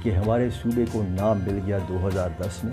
کہ ہمارے صوبے کو نام مل گیا 2010 میں.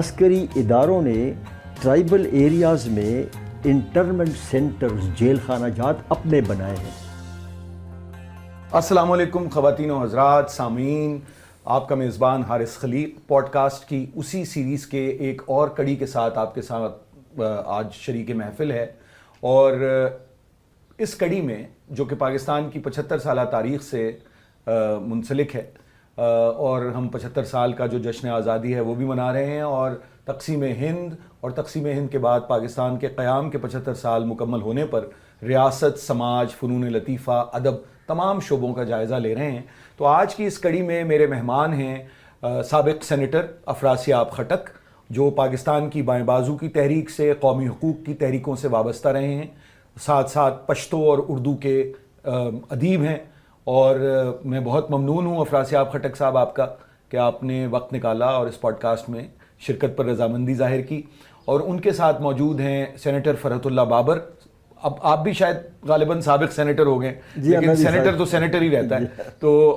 عسکری اداروں نے ٹرائبل ایریاز میں انٹرمنٹ سینٹرز جیل خانہ جات اپنے بنائے ہیں. السلام علیکم خواتین و حضرات سامعین، آپ کا میزبان حارث خلیق پوڈ کاسٹ کی اسی سیریز کے ایک اور کڑی کے ساتھ آپ کے ساتھ آج شریک محفل ہے. اور اس کڑی میں جو کہ پاکستان کی 75 سالہ تاریخ سے منسلک ہے اور ہم 75 سال کا جو جشن آزادی ہے وہ بھی منا رہے ہیں، اور تقسیم ہند اور تقسیم ہند کے بعد پاکستان کے قیام کے 75 سال مکمل ہونے پر ریاست، سماج، فنون لطیفہ، ادب تمام شعبوں کا جائزہ لے رہے ہیں. تو آج کی اس کڑی میں میرے مہمان ہیں سابق سینیٹر افراسیاب خٹک، جو پاکستان کی بائیں بازو کی تحریک سے، قومی حقوق کی تحریکوں سے وابستہ رہے ہیں، ساتھ ساتھ پشتو اور اردو کے ادیب ہیں. اور میں بہت ممنون ہوں افراسیاب خٹک صاحب آپ کا کہ آپ نے وقت نکالا اور اس پوڈ کاسٹ میں شرکت پر رضامندی ظاہر کی. اور ان کے ساتھ موجود ہیں سینیٹر فرحت اللہ بابر. اب آپ بھی شاید غالباً سابق سینیٹر ہو گئے، لیکن سینیٹر تو سینیٹر ہی رہتا ہے. تو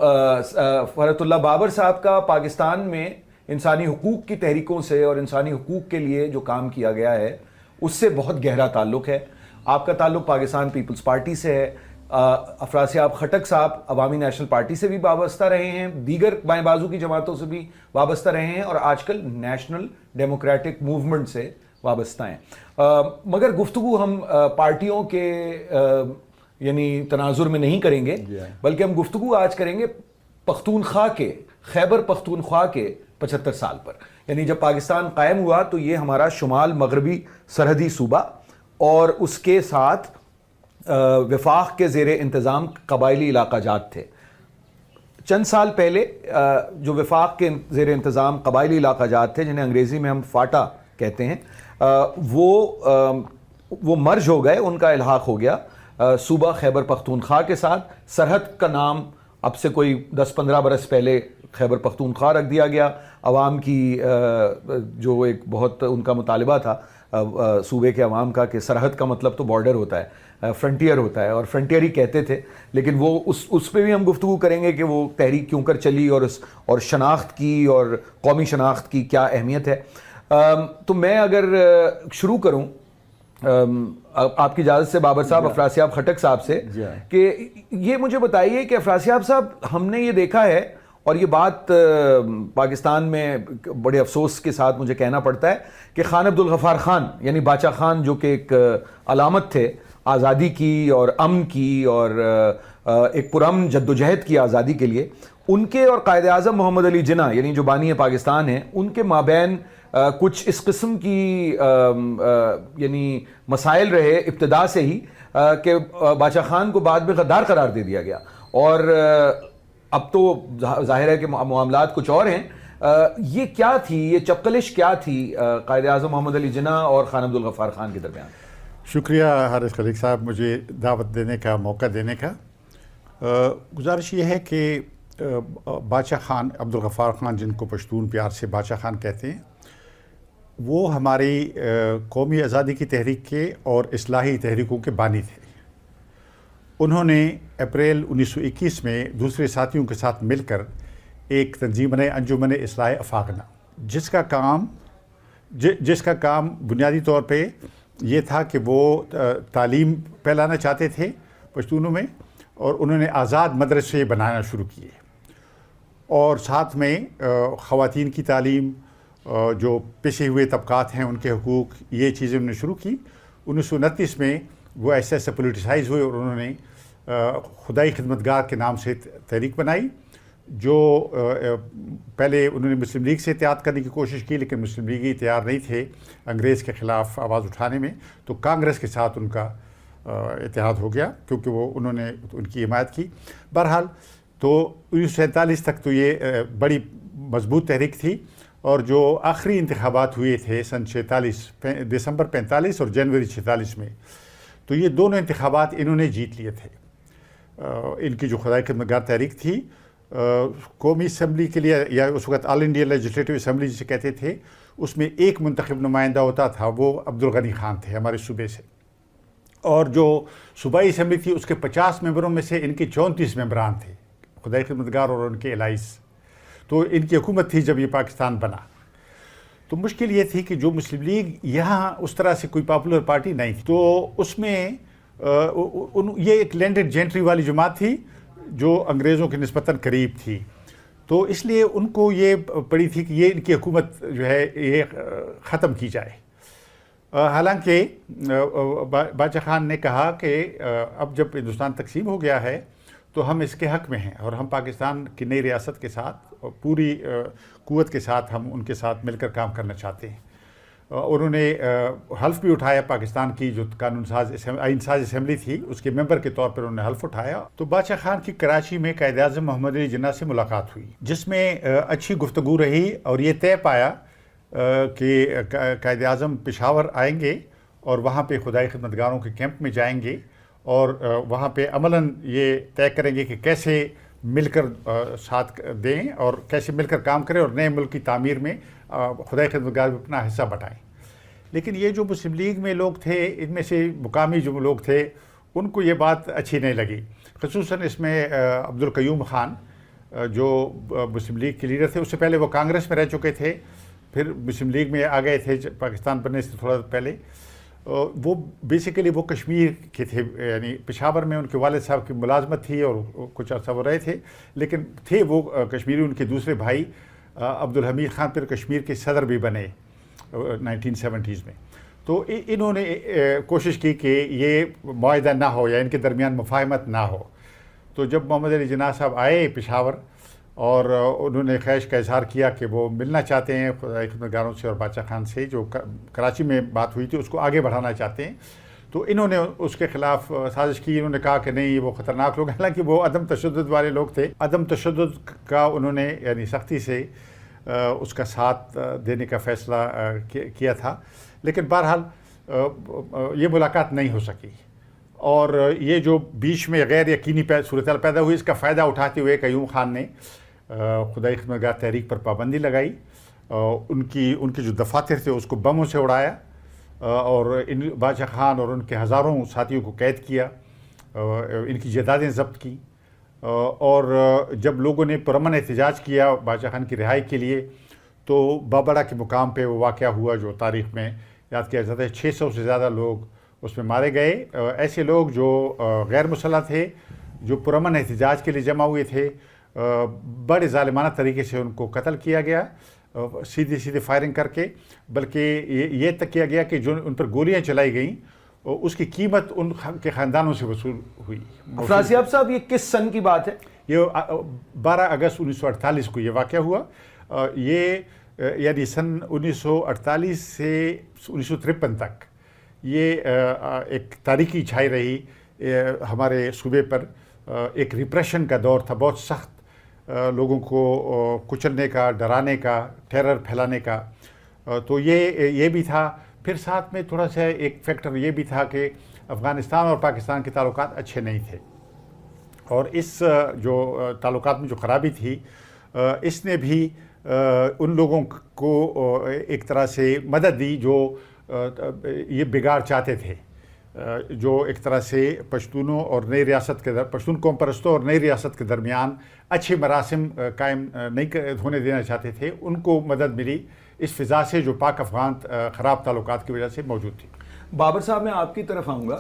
فرحت اللہ بابر صاحب کا پاکستان میں انسانی حقوق کی تحریکوں سے اور انسانی حقوق کے لیے جو کام کیا گیا ہے اس سے بہت گہرا تعلق ہے. آپ کا تعلق پاکستان پیپلز پارٹی سے ہے. افراسیاب خٹک صاحب عوامی نیشنل پارٹی سے بھی وابستہ رہے ہیں، دیگر بائیں بازو کی جماعتوں سے بھی وابستہ رہے ہیں، اور آج کل نیشنل ڈیموکریٹک موومنٹ سے وابستہ ہیں. مگر گفتگو ہم پارٹیوں کے یعنی تناظر میں نہیں کریں گے، بلکہ ہم گفتگو آج کریں گے پختونخوا کے، خیبر پختونخوا کے 75 سال پر. یعنی جب پاکستان قائم ہوا تو یہ ہمارا شمال مغربی سرحدی صوبہ اور اس کے ساتھ وفاق کے زیر انتظام قبائلی علاقہ جات تھے. چند سال پہلے جو وفاق کے زیر انتظام قبائلی علاقہ جات تھے، جنہیں انگریزی میں ہم فاٹا کہتے ہیں، وہ مرج ہو گئے، ان کا الحاق ہو گیا صوبہ خیبر پختونخوا کے ساتھ. سرحد کا نام اب سے کوئی 10-15 برس پہلے خیبر پختونخوا رکھ دیا گیا. عوام کی جو ایک بہت ان کا مطالبہ تھا صوبے کے عوام کا کہ سرحد کا مطلب تو بارڈر ہوتا ہے، فرنٹیئر ہوتا ہے، اور فرنٹیئر ہی کہتے تھے. لیکن وہ اس پہ بھی ہم گفتگو کریں گے کہ وہ تحریک کیوں کر چلی اور شناخت کی اور قومی شناخت کی کیا اہمیت ہے. تو میں اگر شروع کروں آپ کی اجازت سے بابر صاحب، افراسیاب خٹک صاحب سے، کہ یہ مجھے بتائیے کہ افراسیاب صاحب ہم نے یہ دیکھا ہے، اور یہ بات پاکستان میں بڑے افسوس کے ساتھ مجھے کہنا پڑتا ہے کہ خان عبدالغفار خان یعنی باچا خان، جو کہ ایک علامت تھے آزادی کی اور امن کی اور ایک پرامن جدوجہد کی آزادی کے لیے، ان کے اور قائد اعظم محمد علی جناح یعنی جو بانی پاکستان ہیں، ان کے مابین کچھ اس قسم کی یعنی مسائل رہے ابتدا سے ہی کہ باچا خان کو بعد میں غدار قرار دے دیا گیا. اور اب تو ظاہر ہے کہ معاملات کچھ اور ہیں. یہ کیا تھی، یہ چپقلش کیا تھی قائد اعظم محمد علی جناح اور خان عبدالغفار خان کے درمیان؟ شکریہ حارث خلیق صاحب مجھے دعوت دینے کا، موقع دینے کا. گزارش یہ ہے کہ باچا خان عبدالغفار خان، جن کو پشتون پیار سے باچا خان کہتے ہیں، وہ ہماری قومی آزادی کی تحریک کے اور اصلاحی تحریکوں کے بانی تھے. انہوں نے اپریل 1921 میں دوسرے ساتھیوں کے ساتھ مل کر ایک تنظیم بنائی، انجمن اصلاح افاقنا، جس کا کام بنیادی طور پہ یہ تھا کہ وہ تعلیم پھیلانا چاہتے تھے پشتونوں میں، اور انہوں نے آزاد مدرسے بنانا شروع کیے، اور ساتھ میں خواتین کی تعلیم، جو پیچھے ہوئے طبقات ہیں ان کے حقوق، یہ چیزیں انہوں نے شروع کی. 1929 میں وہ ایسے پولیٹیسائز ہوئے اور انہوں نے خدائی خدمتگار کے نام سے تحریک بنائی، جو پہلے انہوں نے مسلم لیگ سے اتحاد کرنے کی کوشش کی، لیکن مسلم لیگی تیار نہیں تھے انگریز کے خلاف آواز اٹھانے میں، تو کانگریس کے ساتھ ان کا اتحاد ہو گیا کیونکہ انہوں نے ان کی حمایت کی. بہرحال تو 1947 تک تو یہ بڑی مضبوط تحریک تھی، اور جو آخری انتخابات ہوئے تھے سن 46 دسمبر 45 اور جنوری 46 میں، تو یہ دونوں انتخابات انہوں نے جیت لیے تھے. ان کی جو خدائی خدمتگار تحریک تھی قومی اسمبلی کے لیے یا اس وقت آل انڈیا لیجسلیٹو اسمبلی جسے کہتے تھے اس میں ایک منتخب نمائندہ ہوتا تھا، وہ عبدالغنی خان تھے ہمارے صوبے سے، اور جو صوبائی اسمبلی تھی اس کے 50 ممبروں میں سے ان کے 34 ممبران تھے، خدائی خدمتگار اور ان کے الائز. تو ان کی حکومت تھی جب یہ پاکستان بنا. تو مشکل یہ تھی کہ جو مسلم لیگ یہاں اس طرح سے کوئی پاپولر پارٹی نہیں تھی، تو اس میں یہ ایک لینڈڈ جینٹری والی جماعت تھی جو انگریزوں کے نسبتاً قریب تھی. تو اس لیے ان کو یہ پڑی تھی کہ یہ ان کی حکومت جو ہے یہ ختم کی جائے. حالانکہ باچا خان نے کہا کہ اب جب ہندوستان تقسیم ہو گیا ہے تو ہم اس کے حق میں ہیں اور ہم پاکستان کی نئی ریاست کے ساتھ پوری قوت کے ساتھ ہم ان کے ساتھ مل کر کام کرنا چاہتے ہیں. انہوں نے حلف بھی اٹھایا، پاکستان کی جو قانون ساز آئین ساز اسمبلی تھی اس کے ممبر کے طور پر انہوں نے حلف اٹھایا. تو باچا خان کی کراچی میں قائد اعظم محمد علی جناح سے ملاقات ہوئی جس میں اچھی گفتگو رہی اور یہ طے پایا کہ قائد اعظم پشاور آئیں گے اور وہاں پہ خدائی خدمتگاروں کے کیمپ میں جائیں گے اور وہاں پہ عملاً یہ طے کریں گے کہ کیسے مل کر ساتھ دیں اور کیسے مل کر کام کریں اور نئے ملک کی تعمیر میں خدائی خدمتگار بھی اپنا حصہ بٹائیں. لیکن یہ جو مسلم لیگ میں لوگ تھے ان میں سے مقامی جو لوگ تھے ان کو یہ بات اچھی نہیں لگی. خصوصاً اس میں عبدالقیوم خان جو مسلم لیگ کے لیڈر تھے، اس سے پہلے وہ کانگریس میں رہ چکے تھے، پھر مسلم لیگ میں آ گئے تھے پاکستان بننے سے تھوڑا پہلے. وہ بیسیکلی وہ کشمیر کے تھے، یعنی پشاور میں ان کے والد صاحب کی ملازمت تھی اور کچھ عرصہ وہ رہے تھے، لیکن تھے وہ کشمیری. ان کے دوسرے بھائی عبدالحمید خان پھر کشمیر کے صدر بھی بنے 1970s میں. تو انہوں نے کوشش کی کہ یہ معاہدہ نہ ہو یا ان کے درمیان مفاہمت نہ ہو. تو جب محمد علی جناح صاحب آئے پشاور اور انہوں نے خواہش کا اظہار کیا کہ وہ ملنا چاہتے ہیں خدائی خدمتگاروں سے اور باچا خان سے، جو کراچی میں بات ہوئی تھی اس کو آگے بڑھانا چاہتے ہیں، تو انہوں نے اس کے خلاف سازش کی. انہوں نے کہا کہ نہیں، وہ خطرناک لوگ، حالانکہ وہ عدم تشدد والے لوگ تھے. عدم تشدد کا انہوں نے یعنی سختی سے اس کا ساتھ دینے کا فیصلہ کیا تھا. لیکن بہرحال یہ ملاقات نہیں ہو سکی اور یہ جو بیچ میں غیر یقینی صورتحال پیدا ہوئی، اس کا فائدہ اٹھاتے ہوئے قیوم خان نے خدائی خدمتگار تحریک پر پابندی لگائی. ان کے جو دفاتر تھے اس کو بموں سے اڑایا اور باچا خان اور ان کے ہزاروں ساتھیوں کو قید کیا، ان کی جائیدادیں ضبط کی. اور جب لوگوں نے پرامن احتجاج کیا باچا خان کی رہائی کے لیے تو بابڑا کے مقام پہ وہ واقعہ ہوا جو تاریخ میں یاد کیا جاتا ہے. 600 سے زیادہ لوگ اس میں مارے گئے. ایسے لوگ جو غیر مسلح تھے، جو پرامن احتجاج کے لیے جمع ہوئے تھے، بڑے ظالمانہ طریقے سے ان کو قتل کیا گیا، سیدھی فائرنگ کر کے. بلکہ یہ تک کیا گیا کہ جو ان پر گولیاں چلائی گئیں اس کی قیمت ان کے خاندانوں سے وصول ہوئی. افراسیاب صاحب، یہ کس سن کی بات ہے؟ یہ 12 اگست 1948 کو یہ واقعہ ہوا. یہ یعنی سن 1948 سے 1953 تک یہ ایک تاریکی چھائی رہی ہمارے صوبے پر. ایک ریپریشن کا دور تھا، بہت سخت، لوگوں کو کچلنے کا، ڈرانے کا، ٹیرر پھیلانے کا. تو یہ بھی تھا. پھر ساتھ میں تھوڑا سا ایک فیکٹر یہ بھی تھا کہ افغانستان اور پاکستان کے تعلقات اچھے نہیں تھے اور اس جو تعلقات میں جو خرابی تھی اس نے بھی ان لوگوں کو ایک طرح سے مدد دی جو یہ بگاڑ چاہتے تھے، جو ایک طرح سے پشتونوں اور نئی ریاست کے پشتون قوم پرستوں اور نئی ریاست کے درمیان اچھے مراسم قائم نہیں ہونے دینا چاہتے تھے. ان کو مدد ملی اس فضا سے جو پاک افغان خراب تعلقات کی وجہ سے موجود تھی. بابر صاحب، میں آپ کی طرف آؤں گا.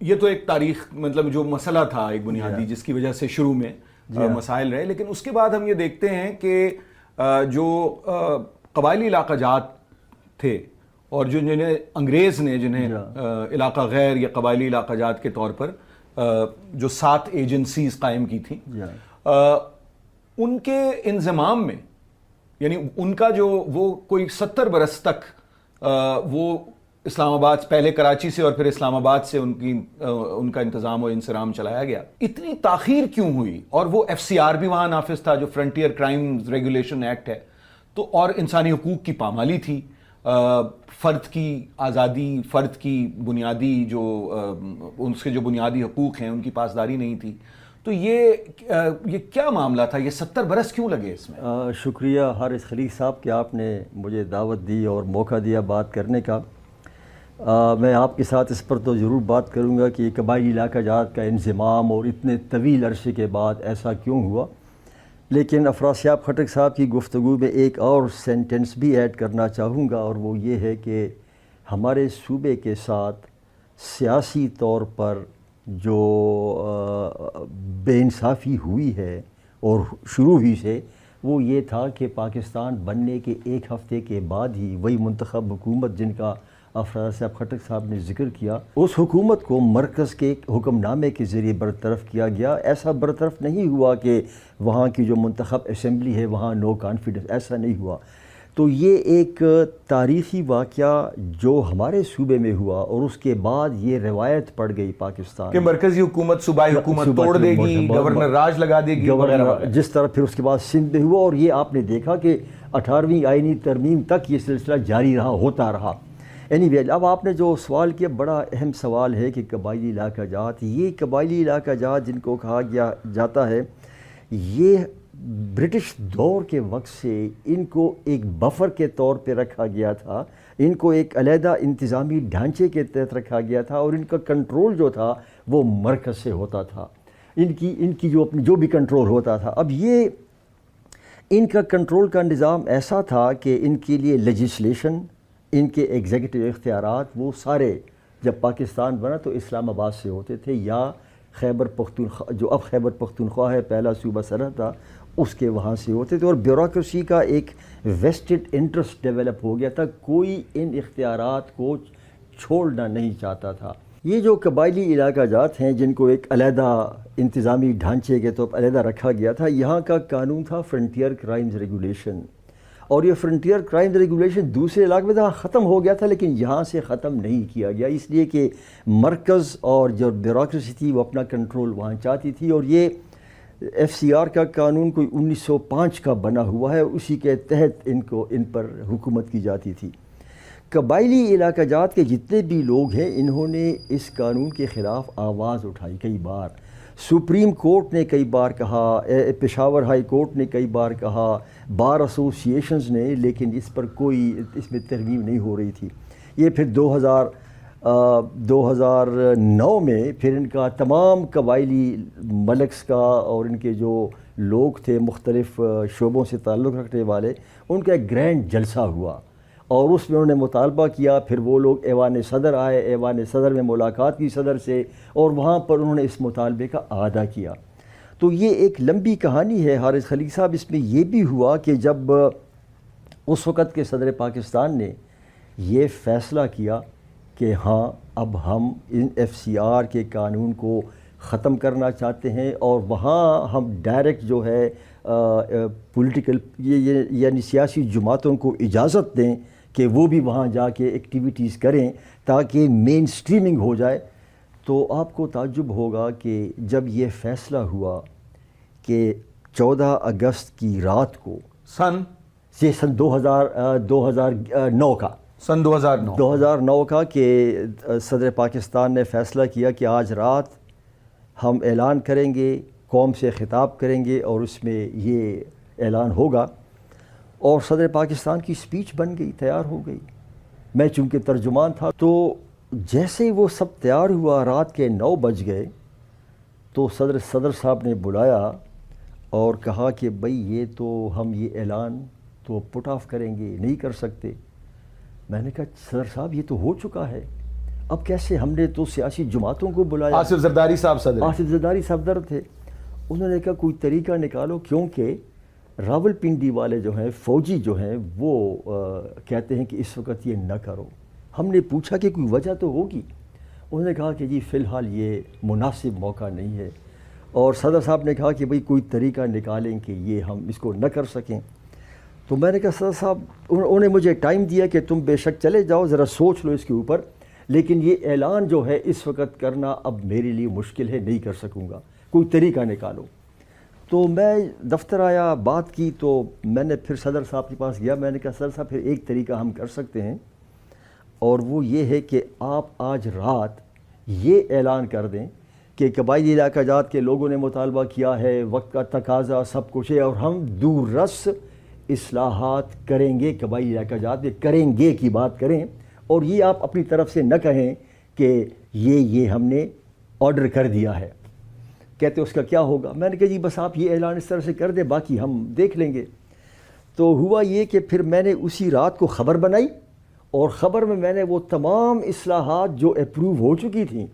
یہ تو ایک تاریخ، مطلب جو مسئلہ تھا ایک بنیادی جس کی وجہ سے شروع میں مسائل رہے، لیکن اس کے بعد ہم یہ دیکھتے ہیں کہ جو قبائلی علاقہ جات تھے اور جنہیں انگریز نے جنہیں علاقہ غیر یا قبائلی علاقہ جات کے طور پر جو 7 ایجنسیز قائم کی تھیں، ان کے انضمام میں، یعنی ان کا جو وہ کوئی 70 برس تک وہ اسلام آباد، پہلے کراچی سے اور پھر اسلام آباد سے ان کا انتظام و انصرام چلایا گیا. اتنی تاخیر کیوں ہوئی؟ اور وہ FCR بھی وہاں نافذ تھا جو فرنٹیئر کرائم ریگولیشن ایکٹ ہے، تو اور انسانی حقوق کی پامالی تھی، فرد کی آزادی، فرد کی بنیادی جو اس کے جو بنیادی حقوق ہیں ان کی پاسداری نہیں تھی. تو یہ کیا معاملہ تھا؟ یہ 70 برس کیوں لگے اس میں؟ شکریہ حارث خلیق صاحب کہ آپ نے مجھے دعوت دی اور موقع دیا بات کرنے کا. میں آپ کے ساتھ اس پر تو ضرور بات کروں گا کہ قبائلی علاقہ جات کا انضمام اور اتنے طویل عرصے کے بعد ایسا کیوں ہوا. لیکن افراسیاب خٹک صاحب کی گفتگو میں ایک اور سینٹنس بھی ایڈ کرنا چاہوں گا، اور وہ یہ ہے کہ ہمارے صوبے کے ساتھ سیاسی طور پر جو بے انصافی ہوئی ہے اور شروع ہی سے، وہ یہ تھا کہ پاکستان بننے کے ایک ہفتے کے بعد ہی وہی منتخب حکومت جن کا افراسیاب خٹک صاحب نے ذکر کیا، اس حکومت کو مرکز کے حکم نامے کے ذریعے برطرف کیا گیا. ایسا برطرف نہیں ہوا کہ وہاں کی جو منتخب اسمبلی ہے وہاں نو کانفیڈنس، ایسا نہیں ہوا. تو یہ ایک تاریخی واقعہ جو ہمارے صوبے میں ہوا، اور اس کے بعد یہ روایت پڑ گئی پاکستان کہ مرکزی حکومت صوبائی حکومت توڑ دے گی، گورنر راج لگا دے گی وغیرہ وغیرہ، جس طرح پھر اس کے بعد سندھ میں ہوا. اور یہ آپ نے دیکھا کہ 18ویں آئینی ترمیم تک یہ سلسلہ جاری رہا، ہوتا رہا. anyway، اب آپ نے جو سوال کیا بڑا اہم سوال ہے کہ قبائلی علاقہ جات، یہ قبائلی علاقہ جات جن کو کہا جاتا ہے، یہ برٹش دور کے وقت سے ان کو ایک بفر کے طور پہ رکھا گیا تھا، ان کو ایک علیحدہ انتظامی ڈھانچے کے تحت رکھا گیا تھا، اور ان کا کنٹرول جو تھا وہ مرکز سے ہوتا تھا. ان کی جو بھی کنٹرول ہوتا تھا. اب یہ ان کا کنٹرول کا نظام ایسا تھا کہ ان کے لیے لیجسلیشن، ان کے ایگزیکٹو اختیارات وہ سارے جب پاکستان بنا تو اسلام آباد سے ہوتے تھے، یا خیبر پختونخوا جو اب خیبر پختونخوا ہے، پہلا صوبہ سرحد تھا، اس کے وہاں سے ہوتے تھے. اور بیوروکریسی کا ایک ویسٹڈ انٹرسٹ ڈیولپ ہو گیا تھا، کوئی ان اختیارات کو چھوڑنا نہیں چاہتا تھا. یہ جو قبائلی علاقہ جات ہیں جن کو ایک علیحدہ انتظامی ڈھانچے کے طور پر علیحدہ رکھا گیا تھا، یہاں کا قانون تھا فرنٹیئر کرائمز ریگولیشن. اور یہ فرنٹیئر کرائم ریگولیشن دوسرے علاقے میں تھا، ختم ہو گیا تھا، لیکن یہاں سے ختم نہیں کیا گیا، اس لیے کہ مرکز اور جو بیوروکریسی تھی وہ اپنا کنٹرول وہاں چاہتی تھی. اور یہ FCR کا قانون کوئی 1905 کا بنا ہوا ہے، اسی کے تحت ان پر حکومت کی جاتی تھی. قبائلی علاقہ جات کے جتنے بھی لوگ ہیں انہوں نے اس قانون کے خلاف آواز اٹھائی کئی بار. سپریم کورٹ نے کئی بار کہا، پشاور ہائی کورٹ نے کئی بار کہا، بار ایسوسیشنز نے، لیکن اس پر کوئی اس میں ترمیم نہیں ہو رہی تھی. یہ پھر 2009 میں پھر ان کا تمام قبائلی ملکس کا اور ان کے جو لوگ تھے مختلف شعبوں سے تعلق رکھنے والے، ان کا ایک گرینڈ جلسہ ہوا، اور اس میں انہوں نے مطالبہ کیا. پھر وہ لوگ ایوان صدر آئے، ایوان صدر میں ملاقات کی صدر سے، اور وہاں پر انہوں نے اس مطالبے کا اعادہ کیا. تو یہ ایک لمبی کہانی ہے حارث خلیق صاحب. اس میں یہ بھی ہوا کہ جب اس وقت کے صدر پاکستان نے یہ فیصلہ کیا کہ ہاں اب ہم ان FCR کے قانون کو ختم کرنا چاہتے ہیں، اور وہاں ہم ڈائریکٹ جو ہے پولیٹیکل یعنی سیاسی جماعتوں کو اجازت دیں کہ وہ بھی وہاں جا کے ایکٹیویٹیز کریں تاکہ مین سٹریمنگ ہو جائے. تو آپ کو تعجب ہوگا کہ جب یہ فیصلہ ہوا کہ 14 اگست کی رات کو سن 2009 کا کہ صدر پاکستان نے فیصلہ کیا کہ آج رات ہم اعلان کریں گے، قوم سے خطاب کریں گے، اور اس میں یہ اعلان ہوگا. اور صدر پاکستان کی سپیچ بن گئی، تیار ہو گئی. میں چونکہ ترجمان تھا، تو جیسے وہ سب تیار ہوا، رات کے 9 بج گئے، تو صدر صاحب نے بلایا اور کہا کہ بھئی یہ تو ہم یہ اعلان تو پٹ آف کریں گے، نہیں کر سکتے. میں نے کہا صدر صاحب یہ تو ہو چکا ہے، اب کیسے؟ ہم نے تو سیاسی جماعتوں کو بلایا. آصف زرداری صاحب صدر، آصف زرداری صاحب صدر تھے. انہوں نے کہا کوئی طریقہ نکالو، کیونکہ راول پنڈی والے جو ہیں، فوجی جو ہیں، وہ کہتے ہیں کہ اس وقت یہ نہ کرو. ہم نے پوچھا کہ کوئی وجہ تو ہوگی. انہوں نے کہا کہ جی فی الحال یہ مناسب موقع نہیں ہے. اور صدر صاحب نے کہا کہ بھئی کوئی طریقہ نکالیں کہ یہ ہم اس کو نہ کر سکیں. تو میں نے کہا صدر صاحب، انہوں نے مجھے ٹائم دیا کہ تم بے شک چلے جاؤ، ذرا سوچ لو اس کے اوپر، لیکن یہ اعلان جو ہے اس وقت کرنا اب میرے لیے مشکل ہے، نہیں کر سکوں گا، کوئی طریقہ نکالو. تو میں دفتر آیا، بات کی، تو میں نے پھر صدر صاحب کے پاس گیا. میں نے کہا صدر صاحب پھر ایک طریقہ ہم کر سکتے ہیں، اور وہ یہ ہے کہ آپ آج رات یہ اعلان کر دیں کہ قبائلی علاقہ جات کے لوگوں نے مطالبہ کیا ہے، وقت کا تقاضا سب کچھ ہے، اور ہم دور رس اصلاحات کریں گے قبائلی علاقہ جات میں، کریں گے کی بات کریں، اور یہ آپ اپنی طرف سے نہ کہیں کہ یہ ہم نے آرڈر کر دیا ہے۔ کہتے اس کا کیا ہوگا؟ میں نے کہا جی بس آپ یہ اعلان اس طرح سے کر دیں، باقی ہم دیکھ لیں گے۔ تو ہوا یہ کہ پھر میں نے اسی رات کو خبر بنائی، اور خبر میں نے وہ تمام اصلاحات جو اپروو ہو چکی تھیں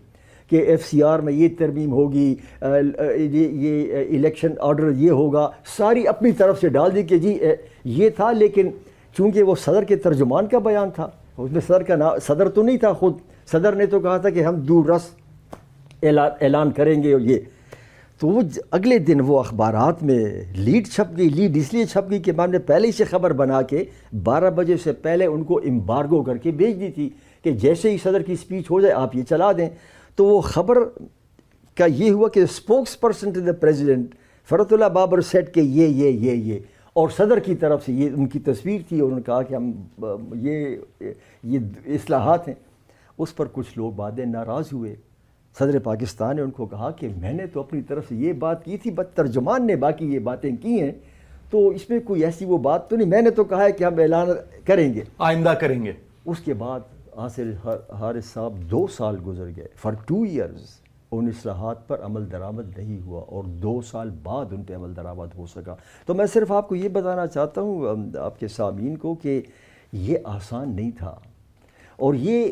کہ ایف سی آر میں یہ ترمیم ہوگی، یہ الیکشن آرڈر یہ ہوگا، ساری اپنی طرف سے ڈال دی کہ جی یہ تھا، لیکن چونکہ وہ صدر کے ترجمان کا بیان تھا، اس میں صدر کا نام، صدر تو نہیں تھا خود، صدر نے تو کہا تھا کہ ہم دور رس اعلان کریں گے، اور یہ تو وہ اگلے دن وہ اخبارات میں لیڈ چھپ گئی۔ لیڈ اس لیے چھپ گئی کہ میں نے پہلے ہی سے خبر بنا کے 12 بجے سے پہلے ان کو امبارگو کر کے بھیج دی تھی کہ جیسے ہی صدر کی سپیچ ہو جائے آپ یہ چلا دیں۔ تو وہ خبر کا یہ ہوا کہ spokesperson to the president Farhatullah Babar سیٹ کہ یہ اور صدر کی طرف سے یہ ان کی تصویر تھی، اور انہوں نے کہا کہ ہم یہ اصلاحات ہیں۔ اس پر کچھ لوگ بعدیں ناراض ہوئے۔ صدر پاکستان نے ان کو کہا کہ میں نے تو اپنی طرف سے یہ بات کی تھی، بس ترجمان نے باقی یہ باتیں کی ہیں، تو اس میں کوئی ایسی وہ بات تو نہیں، میں نے تو کہا ہے کہ ہم اعلان کریں گے، آئندہ کریں گے۔ اس کے بعد آصر حارث صاحب 2 سال گزر گئے، فار 2 ایئرز ان اصلاحات پر عمل درآمد نہیں ہوا، اور 2 سال بعد ان پہ عمل درآمد ہو سکا۔ تو میں صرف آپ کو یہ بتانا چاہتا ہوں آپ کے سامعین کو کہ یہ آسان نہیں تھا، اور یہ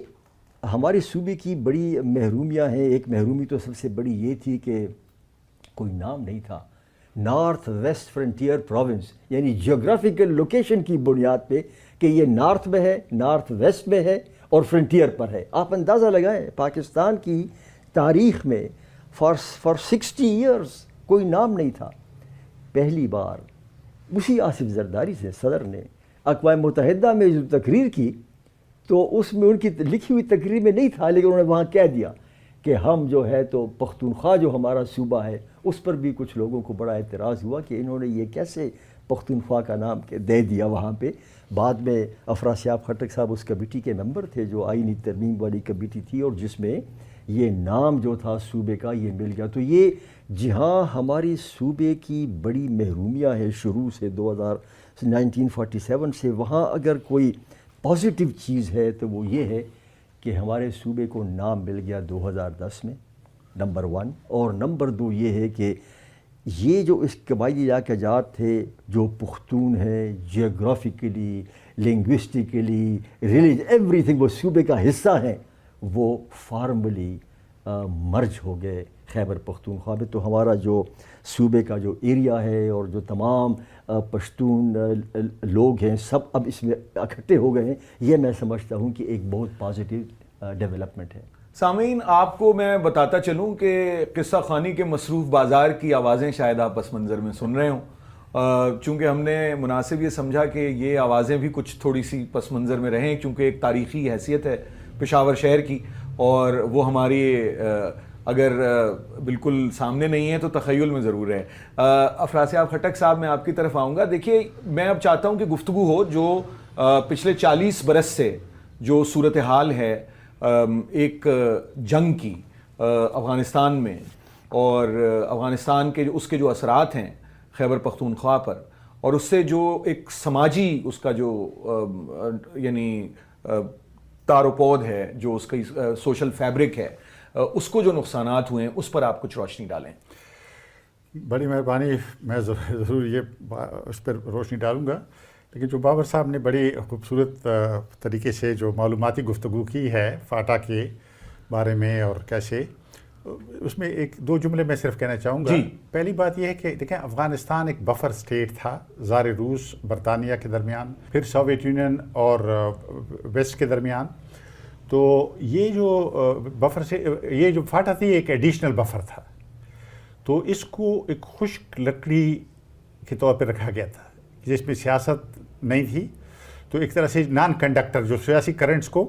ہمارے صوبے کی بڑی محرومیاں ہیں۔ ایک محرومی تو سب سے بڑی یہ تھی کہ کوئی نام نہیں تھا۔ نارتھ ویسٹ فرنٹیئر پروونس، یعنی جیوگرافیکل لوکیشن کی بنیاد پہ کہ یہ نارتھ میں ہے، نارتھ ویسٹ میں ہے، اور فرنٹیئر پر ہے۔ آپ اندازہ لگائیں پاکستان کی تاریخ میں فار 60 ایئرز کوئی نام نہیں تھا۔ پہلی بار اسی آصف زرداری سے صدر نے اقوام متحدہ میں جو تقریر کی، تو اس میں ان کی لکھی ہوئی تقریر میں نہیں تھا، لیکن انہوں نے وہاں کہہ دیا کہ ہم جو ہے تو پختونخوا جو ہمارا صوبہ ہے، اس پر بھی کچھ لوگوں کو بڑا اعتراض ہوا کہ انہوں نے یہ کیسے پختونخوا کا نام دے دیا وہاں پہ۔ بعد میں افراسیاب خٹک صاحب اس کمیٹی کے ممبر تھے جو آئینی ترمیم والی کمیٹی تھی، اور جس میں یہ نام جو تھا صوبے کا یہ مل گیا۔ تو یہ جہاں ہماری صوبے کی بڑی محرومیاں ہیں شروع سے 1947 سے، وہاں اگر کوئی پازیٹیو چیز ہے تو وہ یہ ہے کہ ہمارے صوبے کو نام مل گیا 2010 میں، نمبر 1، اور نمبر 2 یہ ہے کہ یہ جو اس قبائلی علاقہ جات تھے جو پختون ہیں، جیوگرافیکلی، لنگوسٹکلی، ایوری تھنگ وہ صوبے کا حصہ ہیں، وہ فارملی مرج ہو گئے خیبر پختونخوا میں۔ تو ہمارا جو صوبے کا جو ایریا ہے اور جو تمام پشتون لوگ ہیں سب اب اس میں اکٹھے ہو گئے ہیں۔ یہ میں سمجھتا ہوں کہ ایک بہت پازیٹیو ڈیولپمنٹ ہے۔ سامعین، آپ کو میں بتاتا چلوں کہ قصہ خوانی کے مصروف بازار کی آوازیں شاید آپ پس منظر میں سن رہے ہوں، چونکہ ہم نے مناسب یہ سمجھا کہ یہ آوازیں بھی کچھ تھوڑی سی پس منظر میں رہیں، کیونکہ ایک تاریخی حیثیت ہے پشاور شہر کی، اور وہ ہماری اگر بالکل سامنے نہیں ہے تو تخیل میں ضرور ہے۔ افراسیاب خٹک صاحب، میں آپ کی طرف آؤں گا۔ دیکھیے، میں اب چاہتا ہوں کہ گفتگو ہو جو پچھلے 40 برس سے جو صورتحال ہے ایک جنگ کی افغانستان میں، اور افغانستان کے اس کے جو اثرات ہیں خیبر پختونخوا پر، اور اس سے جو ایک سماجی اس کا جو یعنی تار و پود ہے، جو اس کی سوشل فیبرک ہے، اس کو جو نقصانات ہوئے ہیں اس پر آپ کچھ روشنی ڈالیں۔ بڑی مہربانی، میں ضرور یہ اس پر روشنی ڈالوں گا، لیکن جو بابر صاحب نے بڑی خوبصورت طریقے سے جو معلوماتی گفتگو کی ہے فاٹا کے بارے میں اور کیسے، اس میں 1-2 جملے میں صرف کہنا چاہوں گا۔ پہلی بات یہ ہے کہ دیکھیں، افغانستان ایک بفر سٹیٹ تھا زار روس برطانیہ کے درمیان، پھر سوویت یونین اور ویسٹ کے درمیان۔ تو یہ جو بفر سے یہ جو فاٹا تھی ایک ایڈیشنل بفر تھا، تو اس کو ایک خشک لکڑی کے طور پہ رکھا گیا تھا جس میں سیاست نہیں تھی، تو ایک طرح سے نان کنڈکٹر جو سیاسی کرنٹس کو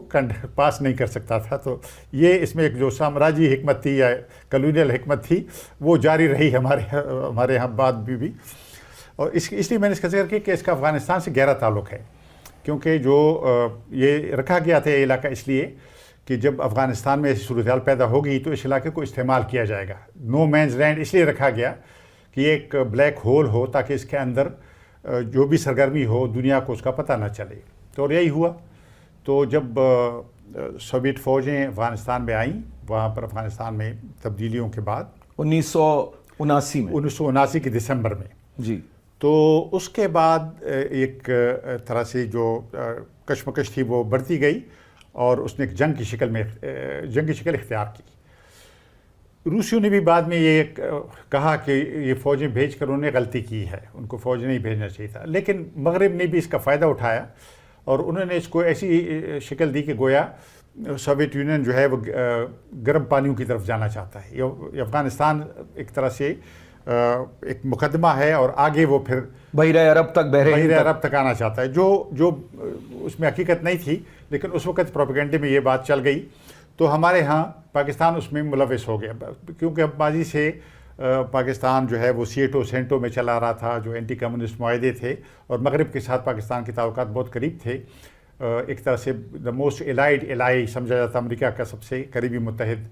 پاس نہیں کر سکتا تھا۔ تو یہ اس میں ایک جو سامراجی حکمت تھی یا کلونیل حکمت تھی وہ جاری رہی ہمارے یہاں بعد بھی۔ اور اس لیے میں نے اس کا ذکر کیا کہ اس کا افغانستان سے گہرا تعلق ہے، کیونکہ جو یہ رکھا گیا تھا یہ علاقہ اس لیے کہ جب افغانستان میں ایسی صورتحال پیدا ہوگی تو اس علاقے کو استعمال کیا جائے گا. نو مینز لینڈ اس لیے رکھا گیا کہ یہ ایک بلیک ہول ہو تاکہ اس کے اندر جو بھی سرگرمی ہو دنیا کو اس کا پتہ نہ چلے. تو اور یہی ہوا. تو جب سوویت فوجیں افغانستان میں آئیں, وہاں پر افغانستان میں تبدیلیوں کے بعد 1979 کے دسمبر میں جی, تو اس کے بعد ایک طرح سے جو کشمکش تھی وہ بڑھتی گئی اور اس نے ایک جنگی شکل اختیار کی. روسیوں نے بھی بعد میں یہ کہا کہ یہ فوجیں بھیج کر انہوں نے غلطی کی ہے, ان کو فوج نہیں بھیجنا چاہیے تھا. لیکن مغرب نے بھی اس کا فائدہ اٹھایا اور انہوں نے اس کو ایسی شکل دی کہ گویا سوویت یونین جو ہے وہ گرم پانیوں کی طرف جانا چاہتا ہے. یہ افغانستان ایک طرح سے ایک مقدمہ ہے اور آگے وہ پھر بحیرہ عرب تک آنا چاہتا ہے, جو اس میں حقیقت نہیں تھی. لیکن اس وقت پروپیگنڈے میں یہ بات چل گئی تو ہمارے ہاں پاکستان اس میں ملوث ہو گیا, کیونکہ اب ماضی سے پاکستان جو ہے وہ سیٹو سینٹو میں چلا رہا تھا, جو اینٹی کمیونسٹ معاہدے تھے, اور مغرب کے ساتھ پاکستان کے تعلقات بہت قریب تھے. ایک طرح سے دا موسٹ الائی سمجھا جاتا امریکہ کا سب سے قریبی متحد.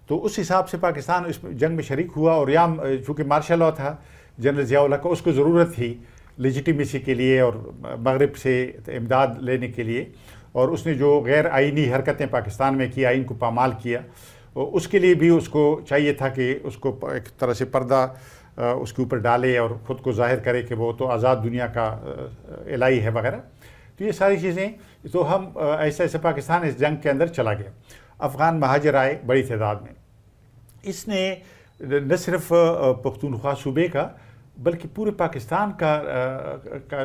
تو اس حساب سے پاکستان اس جنگ میں شریک ہوا, اور یہاں چونکہ مارشل لا تھا جنرل ضیاء الحق کو, اس کو ضرورت تھی لیجیٹیمیسی کے لیے اور مغرب سے امداد لینے کے لیے, اور اس نے جو غیر آئینی حرکتیں پاکستان میں کی, آئین کو پامال کیا, اس کے لیے بھی اس کو چاہیے تھا کہ اس کو ایک طرح سے پردہ اس کے اوپر ڈالے اور خود کو ظاہر کرے کہ وہ تو آزاد دنیا کا الہی ہے وغیرہ. تو یہ ساری چیزیں, تو ہم ایسے پاکستان اس جنگ کے اندر چلا گیا. افغان مہاجر آئے بڑی تعداد میں. اس نے نہ صرف پختونخوا صوبے کا بلکہ پورے پاکستان کا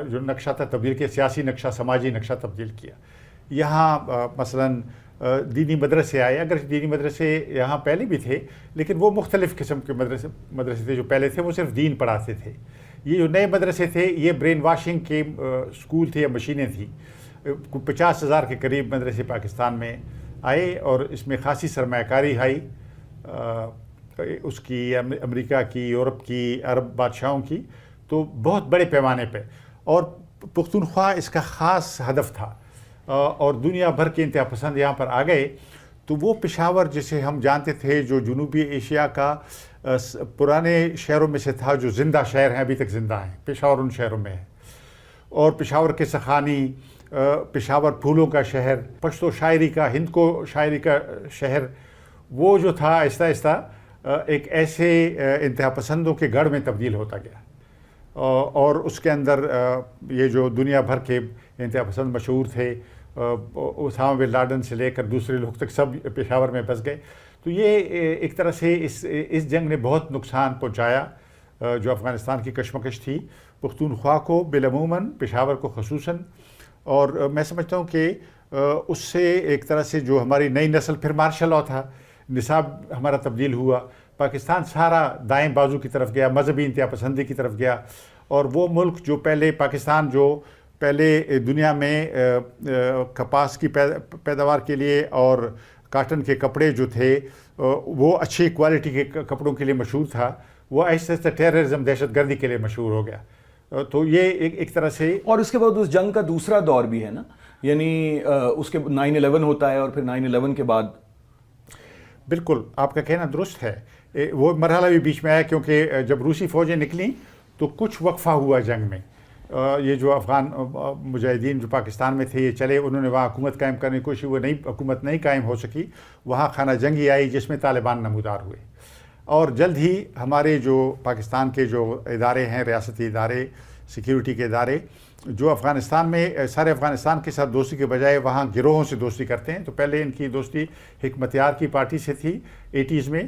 جو نقشہ تھا تبدیل کیا, سیاسی نقشہ, سماجی نقشہ تبدیل کیا. یہاں مثلاً دینی مدرسے آئے, اگر دینی مدرسے یہاں پہلے بھی تھے لیکن وہ مختلف قسم کے مدرسے تھے. جو پہلے تھے وہ صرف دین پڑھاتے تھے. یہ جو نئے مدرسے تھے یہ برین واشنگ کے اسکول تھے یا مشینیں تھیں. 50,000 کے قریب مدرسے پاکستان میں آئے اور اس میں خاصی سرمایہ کاری آئی, اس کی امریکہ کی, یورپ کی, عرب بادشاہوں کی, تو بہت بڑے پیمانے پہ. اور پختونخوا اس کا خاص ہدف تھا, اور دنیا بھر کے انتہا پسند یہاں پر آ گئے. تو وہ پشاور جسے ہم جانتے تھے جو جنوبی ایشیا کا پرانے شہروں میں سے تھا, جو زندہ شہر ہیں, ابھی تک زندہ ہیں, پشاور ان شہروں میں ہے. اور پشاور کے سخانی, پشاور پھولوں کا شہر, پشتو شاعری کا, ہند کو شاعری کا شہر, وہ جو تھا آہستہ آہستہ ایک ایسے انتہا پسندوں کے گڑھ میں تبدیل ہوتا گیا. اور اس کے اندر یہ جو دنیا بھر کے انتہا پسند مشہور تھے, اسامہ بن لادن سے لے کر دوسرے لوگ تک, سب پشاور میں بس گئے. تو یہ ایک طرح سے اس جنگ نے بہت نقصان پہنچایا جو افغانستان کی کشمکش تھی, پختونخوا کو بالعموماً, پشاور کو خصوصاً. اور میں سمجھتا ہوں کہ اس سے ایک طرح سے جو ہماری نئی نسل, پھر مارشل لا تھا, نصاب ہمارا تبدیل ہوا, پاکستان سارا دائیں بازو کی طرف گیا, مذہبی انتہا پسندی کی طرف گیا. اور وہ ملک جو پاکستان جو پہلے دنیا میں کپاس کی پیداوار کے لیے اور کاٹن کے کپڑے جو تھے وہ اچھی کوالٹی کے کپڑوں کے لیے مشہور تھا, وہ آہستہ آہستہ ٹیررزم, دہشت گردی کے لیے مشہور ہو گیا. تو یہ ایک طرح سے. اور اس کے بعد اس جنگ کا دوسرا دور بھی ہے نا, یعنی اس کے 9/11 ہوتا ہے, اور پھر 9/11 کے بعد. بالکل آپ کا کہنا درست ہے, وہ مرحلہ بھی بیچ میں آیا, کیونکہ جب روسی فوجیں نکلیں تو کچھ وقفہ ہوا جنگ میں. یہ جو افغان مجاہدین جو پاکستان میں تھے یہ چلے, انہوں نے وہاں حکومت قائم کرنے کی کوشش, وہ حکومت نہیں قائم ہو سکی. وہاں خانہ جنگی آئی جس میں طالبان نمودار ہوئے. اور جلد ہی ہمارے جو پاکستان کے جو ادارے ہیں, ریاستی ادارے, سیکیورٹی کے ادارے, جو افغانستان میں سارے افغانستان کے ساتھ دوستی کے بجائے وہاں گروہوں سے دوستی کرتے ہیں. تو پہلے ان کی دوستی حکمت یار کی پارٹی سے تھی 80s میں,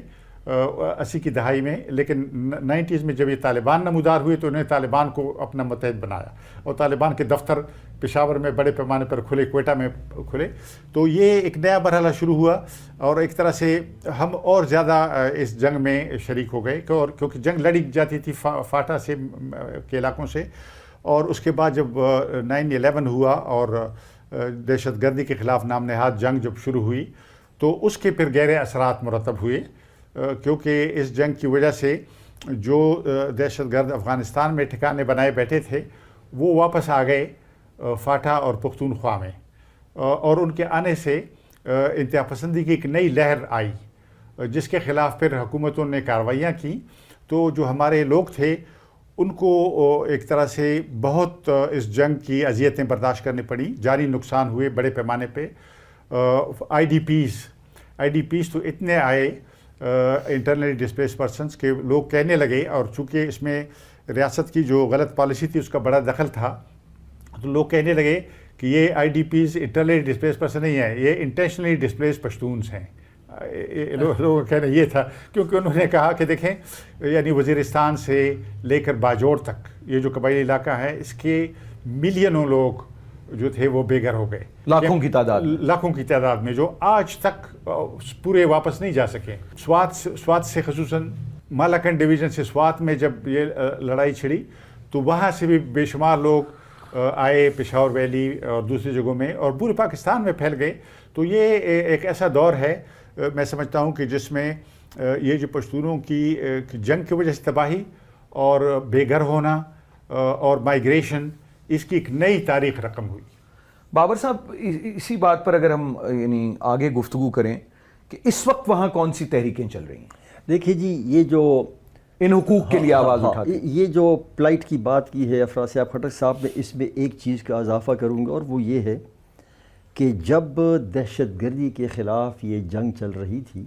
80 کی دہائی میں. لیکن 90s میں جب یہ طالبان نمودار ہوئے تو انہوں نے طالبان کو اپنا متحد بنایا, اور طالبان کے دفتر پشاور میں بڑے پیمانے پر کھلے, کوئٹہ میں کھلے. تو یہ ایک نیا مرحلہ شروع ہوا, اور ایک طرح سے ہم اور زیادہ اس جنگ میں شریک ہو گئے, کیونکہ جنگ لڑی جاتی تھی فاٹا سے کے علاقوں سے. اور اس کے بعد جب 9/11 ہوا اور دہشت گردی کے خلاف نام نہاد جنگ جب شروع ہوئی تو اس کے پھر گہرے اثرات مرتب ہوئے, کیونکہ اس جنگ کی وجہ سے جو دہشت گرد افغانستان میں ٹھکانے بنائے بیٹھے تھے وہ واپس آ گئے فاٹا اور پختونخوا میں. اور ان کے آنے سے انتہا پسندی کی ایک نئی لہر آئی جس کے خلاف پھر حکومتوں نے کارروائیاں کی. تو جو ہمارے لوگ تھے ان کو ایک طرح سے بہت اس جنگ کی اذیتیں برداشت کرنی پڑیں, جانی نقصان ہوئے بڑے پیمانے پہ. آئی ڈی پیز تو اتنے آئے انٹرنلی ڈسپلیس پرسنس کے لوگ کہنے لگے, اور چونکہ اس میں ریاست کی جو غلط پالیسی تھی اس کا بڑا دخل تھا, تو لوگ کہنے لگے کہ یہ I D Ps internally displaced person نہیں ہیں, یہ انٹینشنلی ڈسپلیس پشتونز ہیں. لوگوں کا کہنا یہ تھا, کیونکہ انہوں نے کہا کہ دیکھیں یعنی وزیرستان سے لے کر باجوڑ تک یہ جو قبائلی علاقہ ہے اس کے ملینوں لوگ جو تھے وہ بے گھر ہو گئے, لاکھوں کی تعداد میں, جو آج تک پورے واپس نہیں جا سکے. سوات سے خصوصاً مالاکنڈ ڈویژن سے سوات میں جب یہ لڑائی چھڑی تو وہاں سے بھی بے شمار لوگ آئے پشاور ویلی اور دوسری جگہوں میں, اور پورے پاکستان میں پھیل گئے. تو یہ ایک ایسا دور ہے میں سمجھتا ہوں کہ جس میں یہ جو پشتونوں کی جنگ کی وجہ سے تباہی اور بے گھر ہونا اور مائیگریشن, اس کی ایک نئی تاریخ رقم ہوئی. بابر صاحب, اسی بات پر اگر ہم یعنی آگے گفتگو کریں کہ اس وقت وہاں کون سی تحریکیں چل رہی ہیں؟ دیکھیے جی, یہ جو ان حقوق کے لیے آواز اٹھاتے ہیں, یہ جو پلائٹ کی بات کی ہے افراسیاب خٹک صاحب نے, اس میں ایک چیز کا اضافہ کروں گا, اور وہ یہ ہے کہ جب دہشت گردی کے خلاف یہ جنگ چل رہی تھی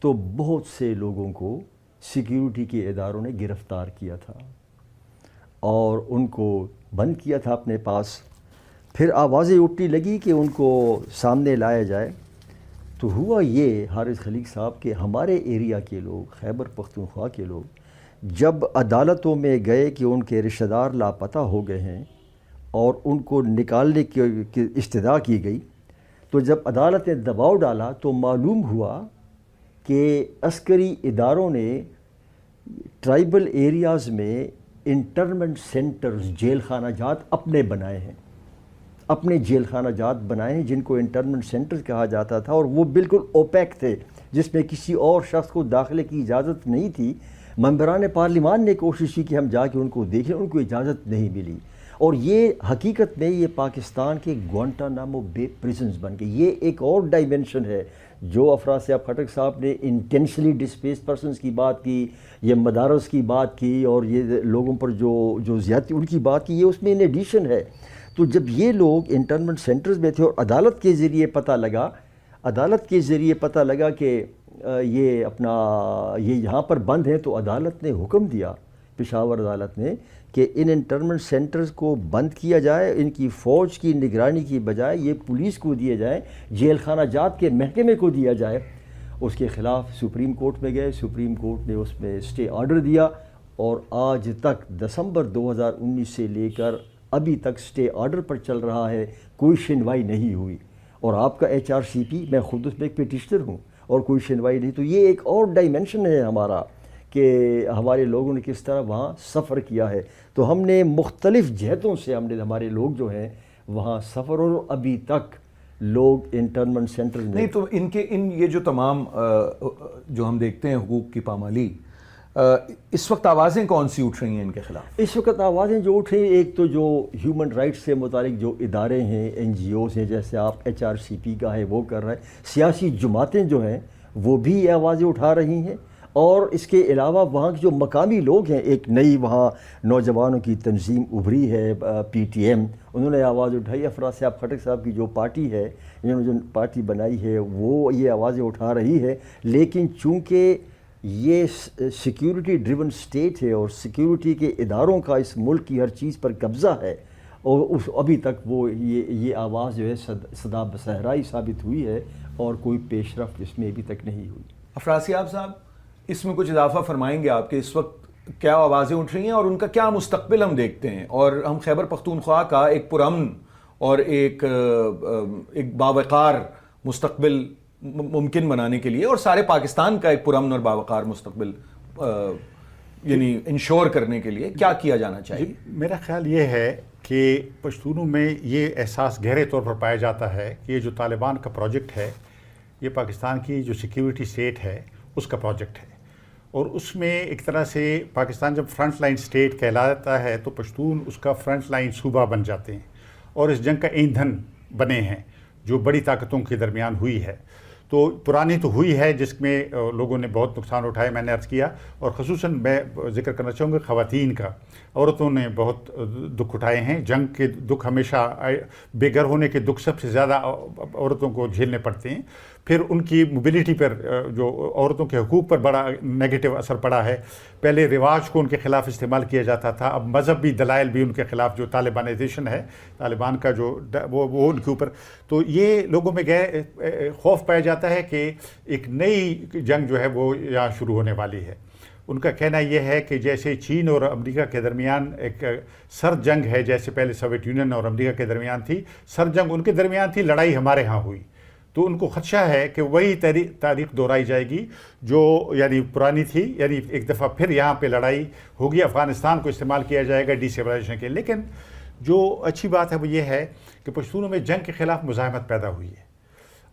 تو بہت سے لوگوں کو سیکیورٹی کے اداروں نے گرفتار کیا تھا اور ان کو بند کیا تھا اپنے پاس. پھر آوازیں اٹھنے لگی کہ ان کو سامنے لایا جائے. تو ہوا یہ حارث خلیق صاحب کہ ہمارے ایریا کے لوگ, خیبر پختونخوا کے لوگ, جب عدالتوں میں گئے کہ ان کے رشتہ دار لاپتہ ہو گئے ہیں اور ان کو نکالنے کی استدعا کی گئی, تو جب عدالت نے دباؤ ڈالا تو معلوم ہوا کہ عسکری اداروں نے ٹرائبل ایریاز میں انٹرنمنٹ سینٹرز, جیل خانہ جات اپنے بنائے ہیں, اپنے جیل خانہ جات بنائے ہیں جن کو انٹرنمنٹ سینٹرز کہا جاتا تھا, اور وہ بالکل اوپیک تھے جس میں کسی اور شخص کو داخلے کی اجازت نہیں تھی. ممبران پارلیمان نے کوشش کی کہ ہم جا کے ان کو دیکھیں, ان کو اجازت نہیں ملی. اور یہ حقیقت میں یہ پاکستان کے گوانٹانامو بے پریزنز بن گئے. یہ ایک اور ڈائمنشن ہے جو افراسیاب خٹک صاحب نے انٹینشنلی ڈسپلیس پرسنز کی بات کی, یہ مدارس کی بات کی, اور یہ لوگوں پر جو زیادتی ان کی بات کی, یہ اس میں ان ایڈیشن ہے. تو جب یہ لوگ انٹرنمنٹ سینٹرز میں تھے اور عدالت کے ذریعے پتہ لگا کہ یہ یہاں پر بند ہیں, تو عدالت نے حکم دیا, پشاور عدالت نے, کہ ان انٹرنمنٹ سینٹرز کو بند کیا جائے, ان کی فوج کی نگرانی کی بجائے یہ پولیس کو دیے جائیں, جیل خانہ جات کے محکمے کو دیا جائے. اس کے خلاف سپریم کورٹ میں گئے, سپریم کورٹ نے اس میں اسٹے آرڈر دیا, اور آج تک دسمبر 2019 سے لے کر ابھی تک اسٹے آرڈر پر چل رہا ہے, کوئی سنوائی نہیں ہوئی. اور آپ کا HRCP, میں خود اس میں ایک پٹیشنر ہوں, اور کوئی سنوائی نہیں. تو یہ ایک اور ڈائمنشن ہے ہمارا کہ ہمارے لوگوں نے کس طرح وہاں سفر کیا ہے. تو ہم نے مختلف جہتوں سے ہمارے لوگ جو ہیں وہاں سفر, اور ابھی تک لوگ انٹرنمنٹ سینٹر نہیں. تو یہ جو تمام جو ہم دیکھتے ہیں حقوق کی پامالی, اس وقت آوازیں کون سی اٹھ رہی ہیں ان کے خلاف؟ اس وقت آوازیں جو اٹھ رہی ہیں, ایک تو جو ہیومن رائٹس سے متعلق جو ادارے ہیں, NGOs ہیں, جیسے آپ HRCP کا ہے وہ کر رہے ہیں, سیاسی جماعتیں جو ہیں وہ بھی آوازیں اٹھا رہی ہیں, اور اس کے علاوہ وہاں کے جو مقامی لوگ ہیں, ایک نئی وہاں نوجوانوں کی تنظیم ابھری ہے PTM, انہوں نے آواز اٹھائی. افراسیاب خٹک صاحب کی جو پارٹی ہے, انہوں نے جو پارٹی بنائی ہے, وہ یہ آوازیں اٹھا رہی ہے. لیکن چونکہ یہ سیکیورٹی ڈریون سٹیٹ ہے اور سیکیورٹی کے اداروں کا اس ملک کی ہر چیز پر قبضہ ہے, اور ابھی تک وہ یہ آواز جو ہے صدا بصحرائی ثابت ہوئی ہے, اور کوئی پیش رفت اس میں ابھی تک نہیں ہوئی. افراسیاب صاحب, اس میں کچھ اضافہ فرمائیں گے آپ کہ اس وقت کیا آوازیں اٹھ رہی ہیں اور ان کا کیا مستقبل ہم دیکھتے ہیں, اور ہم خیبر پختونخوا کا ایک پرامن اور ایک باوقار مستقبل ممکن بنانے کے لیے, اور سارے پاکستان کا ایک پرامن اور باوقار مستقبل یعنی انشور کرنے کے لیے کیا کیا جانا چاہیے؟ میرا خیال یہ ہے کہ پشتونوں میں یہ احساس گہرے طور پر پایا جاتا ہے کہ یہ جو طالبان کا پروجیکٹ ہے, یہ پاکستان کی جو سیکیورٹی اسٹیٹ ہے اس کا پروجیکٹ ہے, اور اس میں ایک طرح سے پاکستان جب فرنٹ لائن اسٹیٹ کہلاتا ہے تو پشتون اس کا فرنٹ لائن صوبہ بن جاتے ہیں اور اس جنگ کا ایندھن بنے ہیں. جو بڑی طاقتوں کے درمیان ہوئی ہے. تو پرانی تو ہوئی ہے جس میں لوگوں نے بہت نقصان اٹھائے, میں نے عرض کیا, اور خصوصاً میں ذکر کرنا چاہوں گا خواتین کا. عورتوں نے بہت دکھ اٹھائے ہیں. جنگ کے دکھ ہمیشہ, بے گھر ہونے کے دکھ سب سے زیادہ عورتوں کو جھیلنے پڑتے ہیں. پھر ان کی موبلٹی پر, جو عورتوں کے حقوق پر بڑا نیگیٹو اثر پڑا ہے. پہلے رواج کو ان کے خلاف استعمال کیا جاتا تھا, اب مذہبی دلائل بھی ان کے خلاف, جو طالبانائزیشن ہے, طالبان کا جو وہ ان کے اوپر. تو یہ لوگوں میں خوف پایا جاتا ہے کہ ایک نئی جنگ جو ہے وہ یہاں شروع ہونے والی ہے. ان کا کہنا یہ ہے کہ جیسے چین اور امریکہ کے درمیان ایک سرد جنگ ہے, جیسے پہلے سوویت یونین اور امریکہ کے درمیان تھی, سرد جنگ ان کے درمیان تھی, لڑائی ہمارے ہاں ہوئی. تو ان کو خدشہ ہے کہ وہی تاریخ دہرائی جائے گی جو یعنی پرانی تھی, یعنی ایک دفعہ پھر یہاں پہ لڑائی ہوگی, افغانستان کو استعمال کیا جائے گا ڈی سیولائزیشن کے. لیکن جو اچھی بات ہے وہ یہ ہے کہ پشتونوں میں جنگ کے خلاف مزاحمت پیدا ہوئی ہے,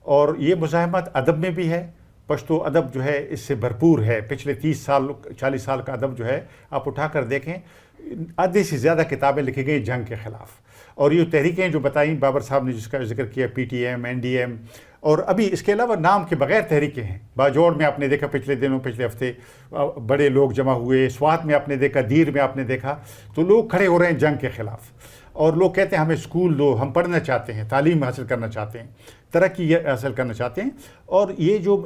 اور یہ مزاحمت ادب میں بھی ہے. پشتو ادب جو ہے اس سے بھرپور ہے. پچھلے 30 سال 40 سال کا ادب جو ہے آپ اٹھا کر دیکھیں, آدھے سے زیادہ کتابیں لکھی گئی جنگ کے خلاف. اور یہ تحریکیں جو بتائیں بابر صاحب نے, جس کا ذکر کیا, P T M, N D M, اور ابھی اس کے علاوہ نام کے بغیر تحریکیں ہیں. باجوڑ میں آپ نے دیکھا پچھلے دنوں, پچھلے ہفتے بڑے لوگ جمع ہوئے. سوات میں آپ نے دیکھا, دیر میں آپ نے دیکھا. تو لوگ کھڑے ہو رہے ہیں جنگ کے خلاف, اور لوگ کہتے ہیں ہمیں اسکول دو, ہم پڑھنا چاہتے ہیں, تعلیم حاصل کرنا چاہتے ہیں, ترقی حاصل کرنا چاہتے ہیں. اور یہ جو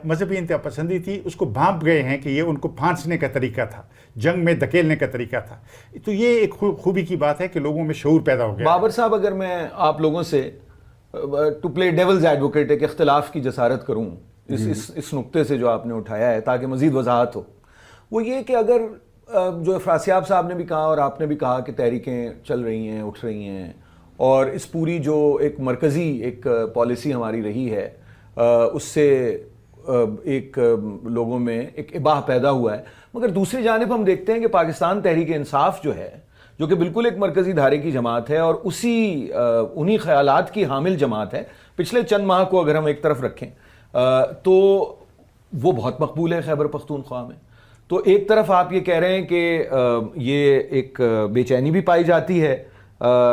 مذہبی انتہا پسندی تھی اس کو بھانپ گئے ہیں کہ یہ ان کو پھانسنے کا طریقہ تھا, جنگ میں دھکیلنے کا طریقہ تھا. تو یہ ایک خوبی کی بات ہے کہ لوگوں میں شعور پیدا ہو گیا. بابر صاحب, اگر میں آپ لوگوں سے ٹو پلے ڈیولز ایڈوکیٹ ایک اختلاف کی جسارت کروں اس نقطے سے جو آپ نے اٹھایا ہے, تاکہ مزید وضاحت ہو, وہ یہ کہ اگر جو افراسیاب صاحب نے بھی کہا اور آپ نے بھی کہا کہ تحریکیں چل رہی ہیں, اٹھ رہی ہیں, اور اس پوری جو ایک مرکزی ایک پالیسی ہماری رہی ہے اس سے ایک لوگوں میں ایک اباہ پیدا ہوا ہے, مگر دوسری جانب ہم دیکھتے ہیں کہ پاکستان تحریک انصاف جو ہے, جو کہ بالکل ایک مرکزی دھارے کی جماعت ہے اور انہی خیالات کی حامل جماعت ہے, پچھلے چند ماہ کو اگر ہم ایک طرف رکھیں تو وہ بہت مقبول ہے خیبر پختونخوا میں. تو ایک طرف آپ یہ کہہ رہے ہیں کہ یہ ایک بے چینی بھی پائی جاتی ہے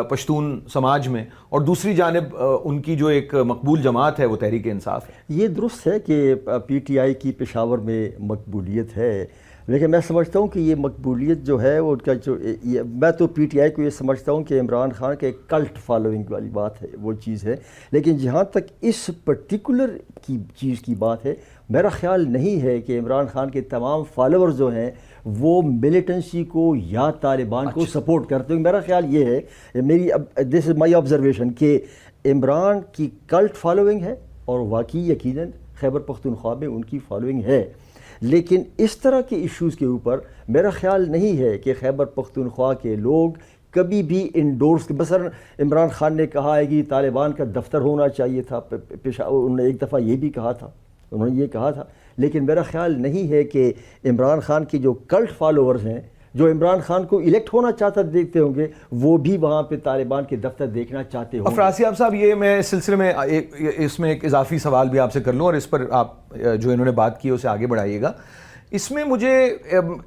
پشتون سماج میں, اور دوسری جانب ان کی جو ایک مقبول جماعت ہے وہ تحریک انصاف ہے. یہ درست ہے کہ پی ٹی آئی کی پشاور میں مقبولیت ہے, لیکن میں سمجھتا ہوں کہ یہ مقبولیت جو ہے وہ ان کا جو, میں تو پی ٹی آئی کو یہ سمجھتا ہوں کہ عمران خان کے ایک کلٹ فالوئنگ والی بات ہے, وہ چیز ہے. لیکن جہاں تک اس پرٹیکولر کی چیز کی بات ہے, میرا خیال نہیں ہے کہ عمران خان کے تمام فالوور جو ہیں وہ ملیٹنسی کو یا طالبان کو سپورٹ کرتے ہیں. میرا خیال یہ ہے, دس از مائی آبزرویشن, کہ عمران کی کلٹ فالوئنگ ہے, اور واقعی یقیناً خیبر پختونخوا میں ان کی فالوئنگ ہے. لیکن اس طرح کے ایشوز کے اوپر میرا خیال نہیں ہے کہ خیبر پختونخوا کے لوگ کبھی بھی انڈورس, مثلا عمران خان نے کہا ہے کہ طالبان کا دفتر ہونا چاہیے تھا, انہوں نے ایک دفعہ یہ بھی کہا تھا, انہوں نے یہ کہا تھا. لیکن میرا خیال نہیں ہے کہ عمران خان کے جو کلٹ فالوورز ہیں, جو عمران خان کو الیکٹ ہونا چاہتا دیکھتے ہوں گے, وہ بھی وہاں پہ طالبان کے دفتر دیکھنا چاہتے ہوں گے. افراسیاب صاحب, یہ میں اس سلسلے میں اس میں ایک اضافی سوال بھی آپ سے کر لوں, اور اس پر آپ جو انہوں نے بات کی اسے آگے بڑھائیے گا. اس میں مجھے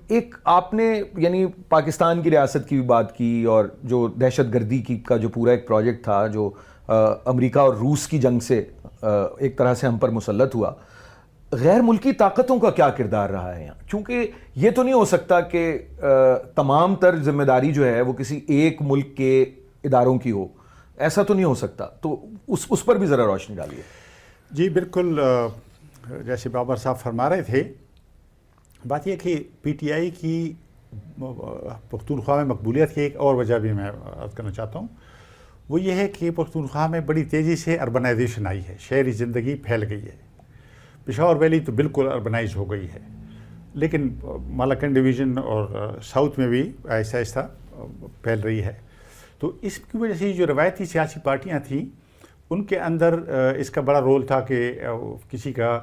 ایک آپ نے یعنی پاکستان کی ریاست کی بھی بات کی, اور جو دہشت گردی کی کا جو پورا ایک پروجیکٹ تھا جو امریکہ اور روس کی جنگ سے ایک طرح سے ہم پر مسلط ہوا, غیر ملکی طاقتوں کا کیا کردار رہا ہے یہاں؟ کیونکہ یہ تو نہیں ہو سکتا کہ تمام تر ذمہ داری جو ہے وہ کسی ایک ملک کے اداروں کی ہو, ایسا تو نہیں ہو سکتا. تو اس پر بھی ذرا روشنی ڈالیے. جی بالکل, جیسے بابر صاحب فرما رہے تھے, بات یہ کہ پی ٹی آئی کی پختونخوا میں مقبولیت کی ایک اور وجہ بھی میں عرض کرنا چاہتا ہوں. وہ یہ ہے کہ پختونخوا میں بڑی تیزی سے اربنائزیشن آئی ہے, شہری زندگی پھیل گئی ہے. پشاور ویلی تو بالکل اربنائز ہو گئی ہے, لیکن مالاکنڈ ڈویژن اور ساؤتھ میں بھی آہستہ آہستہ پھیل رہی ہے. تو اس کی وجہ سے جو روایتی سیاسی پارٹیاں تھیں ان کے اندر اس کا بڑا رول تھا کہ کسی کا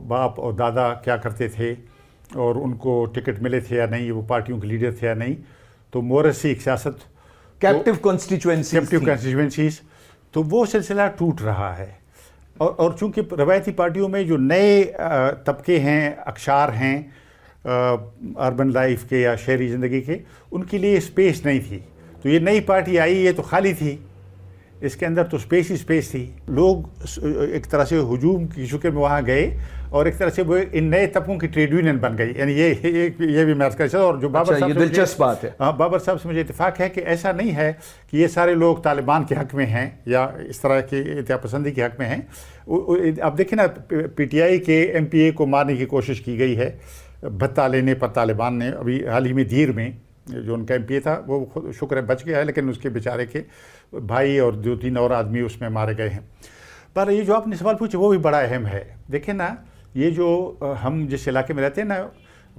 باپ اور دادا کیا کرتے تھے اور ان کو ٹکٹ ملے تھے یا نہیں, وہ پارٹیوں کے لیڈر تھے یا نہیں. تو موریثی ایک سیاست, کیپٹیو کانسٹیچوئنسیز, تو وہ سلسلہ ٹوٹ رہا ہے. اور چونکہ روایتی پارٹیوں میں جو نئے طبقے ہیں, اقشار ہیں اربن لائف کے یا شہری زندگی کے, ان کے لیے اسپیس نہیں تھی. تو یہ نئی پارٹی آئی, یہ تو خالی تھی, اس کے اندر تو اسپیس ہی اسپیس تھی. لوگ ایک طرح سے ہجوم کی شکل میں وہاں گئے اور ایک طرح سے وہ ان نئے طبقوں کی ٹریڈ یونین بن گئی. یعنی یہ بھی میں عرض کر چلا. اور جو بابر صاحب یہ دلچسپ بات ہے. ہاں, بابر صاحب سے مجھے اتفاق ہے کہ ایسا نہیں ہے کہ یہ سارے لوگ طالبان کے حق میں ہیں یا اس طرح کی انتہا پسندی کے حق میں ہیں. اب دیکھیں نا, پی ٹی آئی کے ایم پی اے کو مارنے کی کوشش کی گئی ہے بھتہ لینے پر طالبان نے. ابھی حال ہی میں دیر میں جو ان کا ایم پی اے تھا وہ شکر ہے بچ گیا ہے, لیکن اس کے بیچارے کے بھائی اور 2-3 اور آدمی اس میں مارے گئے ہیں. پر یہ جو آپ نے سوال پوچھے وہ بھی بڑا اہم ہے. دیکھیں نا, یہ جو ہم جس علاقے میں رہتے ہیں نا,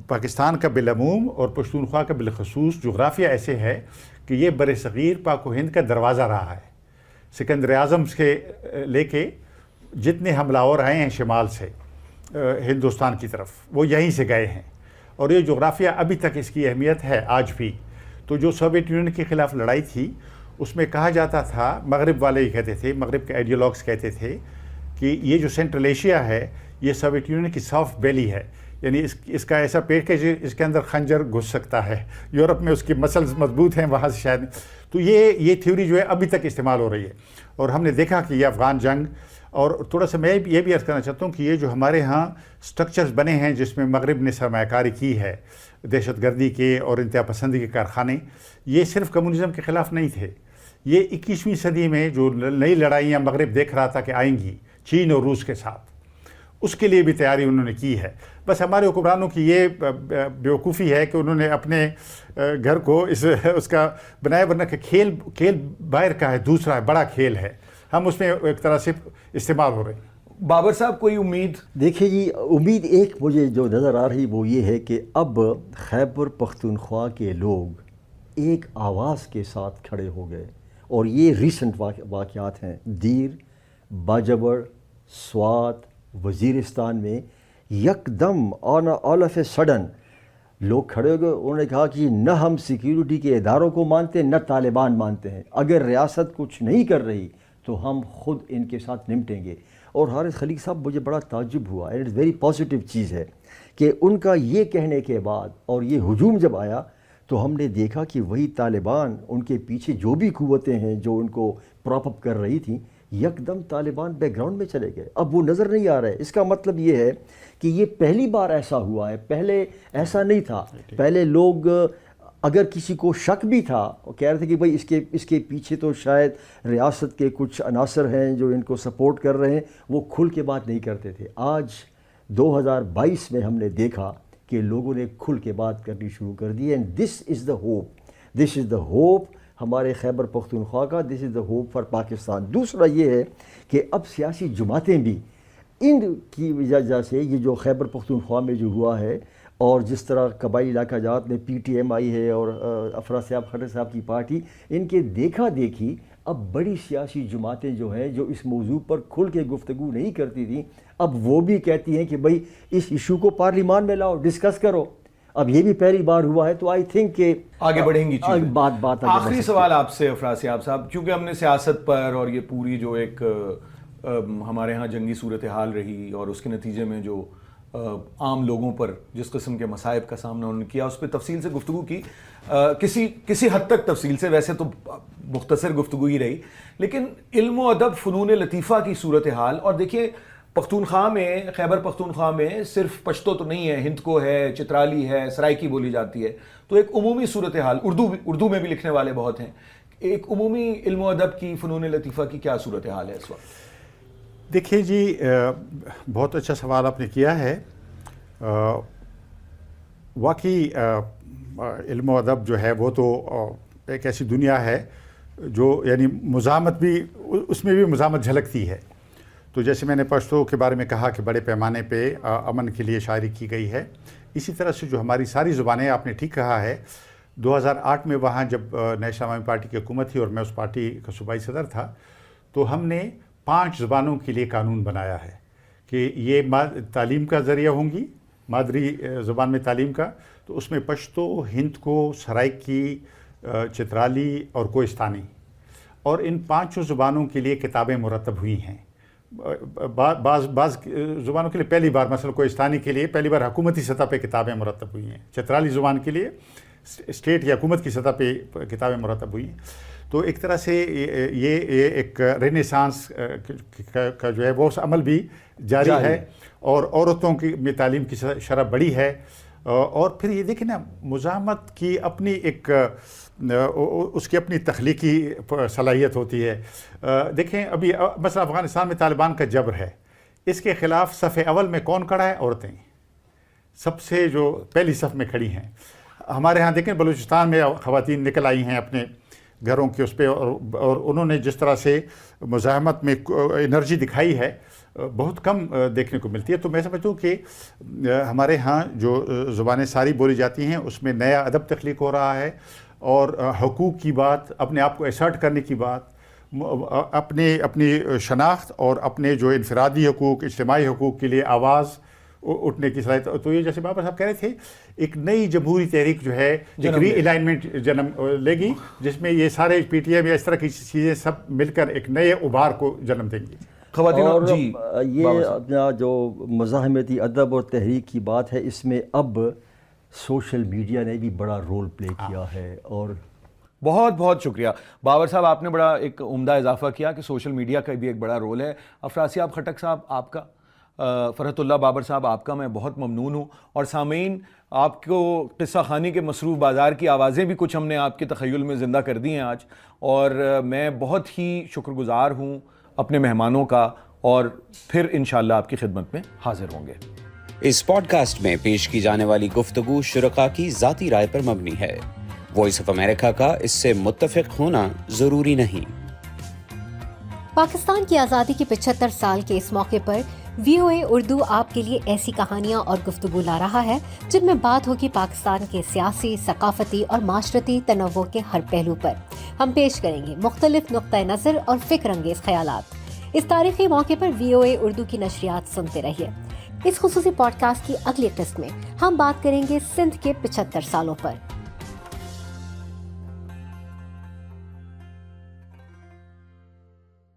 پاکستان کا بالعموم اور پشتونخوا کا بالخصوص جغرافیہ ایسے ہے کہ یہ بر صغیر پاک و ہند کا دروازہ رہا ہے. سکندر اعظم سے لے کے جتنے حملہ آور آئے ہیں شمال سے ہندوستان کی طرف وہ یہیں سے گئے ہیں. اور یہ جغرافیہ ابھی تک اس کی اہمیت ہے آج بھی. تو جو سوویت یونین کے خلاف لڑائی تھی اس میں کہا جاتا تھا, مغرب والے ہی کہتے تھے, مغرب کے آئیڈیالوگس کہتے تھے کہ یہ جو سینٹرل ایشیا ہے یہ سوویت یونین کی سافٹ بیلی ہے. یعنی اس کا ایسا پیٹ کہ اس کے اندر خنجر گھس سکتا ہے. یورپ میں اس کی مسلز مضبوط ہیں, وہاں سے شاید. تو یہ تھیوری جو ہے ابھی تک استعمال ہو رہی ہے. اور ہم نے دیکھا کہ یہ افغان جنگ, اور تھوڑا سا میں یہ بھی عرض کرنا چاہتا ہوں کہ یہ جو ہمارے ہاں سٹرکچرز بنے ہیں جس میں مغرب نے سرمایہ کاری کی ہے, دہشت گردی کے اور انتہا پسندی کے کارخانے, یہ صرف کمیونزم کے خلاف نہیں تھے. یہ 21ویں صدی میں جو نئی لڑائیاں مغرب دیکھ رہا تھا کہ آئیں گی چین اور روس کے ساتھ, اس کے لیے بھی تیاری انہوں نے کی ہے. بس ہمارے حکمرانوں کی یہ بیوقوفی ہے کہ انہوں نے اپنے گھر کو اس کا بنایا, ورنہ کہ کھیل باہر کا ہے, دوسرا ہے, بڑا کھیل ہے, ہم اس میں ایک طرح سے استعمال ہو رہے ہیں. بابر صاحب کوئی امید؟ دیکھیں جی, امید ایک مجھے جو نظر آ رہی وہ یہ ہے کہ اب خیبر پختونخوا کے لوگ ایک آواز کے ساتھ کھڑے ہو گئے. اور یہ ریسنٹ واقعات ہیں, دیر, باجوڑ, سوات, وزیرستان میں یکدم آل آف اے سڈن لوگ کھڑے ہو گئے. انہوں نے کہا کہ نہ ہم سیکیورٹی کے اداروں کو مانتے نہ طالبان مانتے ہیں, اگر ریاست کچھ نہیں کر رہی تو ہم خود ان کے ساتھ نمٹیں گے. اور حارث خلیق صاحب, مجھے بڑا تعجب ہوا, اینڈ اٹس ویری پازیٹیو چیز ہے کہ ان کا یہ کہنے کے بعد اور یہ ہجوم جب آیا تو ہم نے دیکھا کہ وہی طالبان, ان کے پیچھے جو بھی قوتیں ہیں جو ان کو پراپ اپ کر رہی تھیں, یکدم طالبان بیک گراؤنڈ میں چلے گئے. اب وہ نظر نہیں آ رہے. اس کا مطلب یہ ہے کہ یہ پہلی بار ایسا ہوا ہے, پہلے ایسا نہیں تھا. پہلے لوگ اگر کسی کو شک بھی تھا کہہ رہے تھے کہ بھائی اس کے پیچھے تو شاید ریاست کے کچھ عناصر ہیں جو ان کو سپورٹ کر رہے ہیں, وہ کھل کے بات نہیں کرتے تھے. آج 2022 میں ہم نے دیکھا کہ لوگوں نے کھل کے بات کرنی شروع کر دی. And this is the hope, this is the hope ہمارے خیبر پختونخوا کا, this is the hope for Pakistan. دوسرا یہ ہے کہ اب سیاسی جماعتیں بھی ان کی وجہ سے, یہ جو خیبر پختونخوا میں جو ہوا ہے اور جس طرح قبائلی علاقہ جات میں پی ٹی ایم آئی ہے اور افراسیاب خٹر صاحب کی پارٹی, ان کے دیکھا دیکھی اب بڑی سیاسی جماعتیں جو ہیں جو اس موضوع پر کھل کے گفتگو نہیں کرتی تھیں, اب وہ بھی کہتی ہیں کہ بھئی اس ایشو کو پارلیمان میں لاؤ, ڈسکس کرو. اب یہ بھی پہلی بار ہوا ہے, تو آئی تھنک کہ آگے بڑھیں گی چیزیں. بات آخری سوال آپ سے افراسیاب صاحب, کیونکہ ہم نے سیاست پر اور یہ پوری جو ایک ہمارے ہاں جنگی صورتحال رہی اور اس کے نتیجے میں جو عام لوگوں پر جس قسم کے مصائب کا سامنا انہوں نے کیا, اس پہ تفصیل سے گفتگو کی, کسی حد تک تفصیل سے, ویسے تو مختصر گفتگو ہی رہی, لیکن علم و ادب, فنون لطیفہ کی صورتحال. اور دیکھیے پختونخوا میں, خیبر پختونخوا میں صرف پشتو تو نہیں ہے, ہند کو ہے, چترالی ہے, سرائکی بولی جاتی ہے, تو ایک عمومی صورتحال, اردو میں بھی لکھنے والے بہت ہیں, ایک عمومی علم و ادب کی, فنون لطیفہ کی کیا صورتحال ہے اس وقت؟ دیکھیے جی, بہت اچھا سوال آپ نے کیا ہے. واقعی علم و ادب جو ہے وہ تو ایک ایسی دنیا ہے جو یعنی مزاحمت بھی, اس میں بھی مزاحمت جھلکتی ہے. تو جیسے میں نے پشتو کے بارے میں کہا کہ بڑے پیمانے پہ امن کے لیے شاعری کی گئی ہے, اسی طرح سے جو ہماری ساری زبانیں, آپ نے ٹھیک کہا ہے, 2008 میں وہاں جب نیشنل عوامی پارٹی کی حکومت تھی اور میں اس پارٹی کا صوبائی صدر تھا, تو ہم نے 5 زبانوں کے لیے قانون بنایا ہے کہ یہ تعلیم کا ذریعہ ہوں گی, مادری زبان میں تعلیم کا. تو اس میں پشتو, ہند کو, سرائکی, چترالی اور کوہستانی, اور ان 5 زبانوں کے لیے کتابیں مرتب ہوئی ہیں. بعض زبانوں کے لیے پہلی بار, مثلا کوہستانی کے لیے پہلی بار حکومتی سطح پہ کتابیں مرتب ہوئی ہیں, چترالی زبان کے لیے اسٹیٹ یا حکومت کی سطح پہ کتابیں مرتب ہوئی ہیں. تو ایک طرح سے یہ ایک رینیسانس کا جو ہے وہ عمل بھی جاری ہے، اور عورتوں کی میں تعلیم کی شرح بڑی ہے. اور پھر یہ دیکھیں نا، مزاحمت کی اپنی ایک اس کی اپنی تخلیقی صلاحیت ہوتی ہے. دیکھیں ابھی مثلا افغانستان میں طالبان کا جبر ہے، اس کے خلاف صف اول میں کون کھڑا ہے؟ عورتیں سب سے جو پہلی صف میں کھڑی ہیں. ہمارے ہاں دیکھیں بلوچستان میں خواتین نکل آئی ہیں اپنے گھروں کے اس پہ، اور انہوں نے جس طرح سے مزاحمت میں انرجی دکھائی ہے بہت کم دیکھنے کو ملتی ہے. تو میں سمجھتا ہوں کہ ہمارے ہاں جو زبانیں ساری بولی جاتی ہیں اس میں نیا ادب تخلیق ہو رہا ہے، اور حقوق کی بات، اپنے آپ کو ایسرٹ کرنے کی بات، اپنی شناخت اور اپنے جو انفرادی حقوق، اجتماعی حقوق کے لیے آواز اٹھنے کی صلاحیت. تو یہ جیسے بابر صاحب کہہ رہے تھے، ایک نئی جمہوری تحریک جو ہے ایک ری الائنمنٹ جنم لے گی، جس میں یہ سارے پی ٹی ایم یا اس طرح کی چیزیں سب مل کر ایک نئے ابھار کو جنم دیں گی. اور یہ اپنا جو مزاحمتی ادب اور تحریک کی بات ہے، اس میں اب سوشل میڈیا نے بھی بڑا رول پلے کیا ہے. اور بہت بہت شکریہ بابر صاحب، آپ نے بڑا ایک عمدہ اضافہ کیا کہ سوشل میڈیا کا بھی ایک بڑا رول ہے. افراسیاب خٹک صاحب آپ کا، فرحت اللہ بابر صاحب آپ کا میں بہت ممنون ہوں. اور سامعین، آپ کو قصہ خانی کے مصروف بازار کی آوازیں بھی کچھ ہم نے آپ کے تخیل میں زندہ کر دی ہیں آج، اور میں بہت ہی شکر گزار ہوں اپنے مہمانوں کا، اور پھر انشاءاللہ آپ کی خدمت میں حاضر ہوں گے. اس پوڈ کاسٹ میں پیش کی جانے والی گفتگو شرکاء کی ذاتی رائے پر مبنی ہے. وائس آف امریکہ کا اس سے متفق ہونا ضروری نہیں. پاکستان کی آزادی کے 75 سال کے اس موقع پر VOA اردو آپ کے لیے ایسی کہانیاں اور گفتگو لا رہا ہے جن میں بات ہوگی پاکستان کے سیاسی، ثقافتی اور معاشرتی تنوع کے ہر پہلو پر. ہم پیش کریں گے مختلف نقطۂ نظر اور فکر انگیز خیالات. اس تاریخی موقع پر VOA اردو کی نشریات سنتے رہیے. اس خصوصی پوڈ کاسٹ کی اگلی قسط میں ہم بات کریں گے سندھ کے 75 سالوں پر.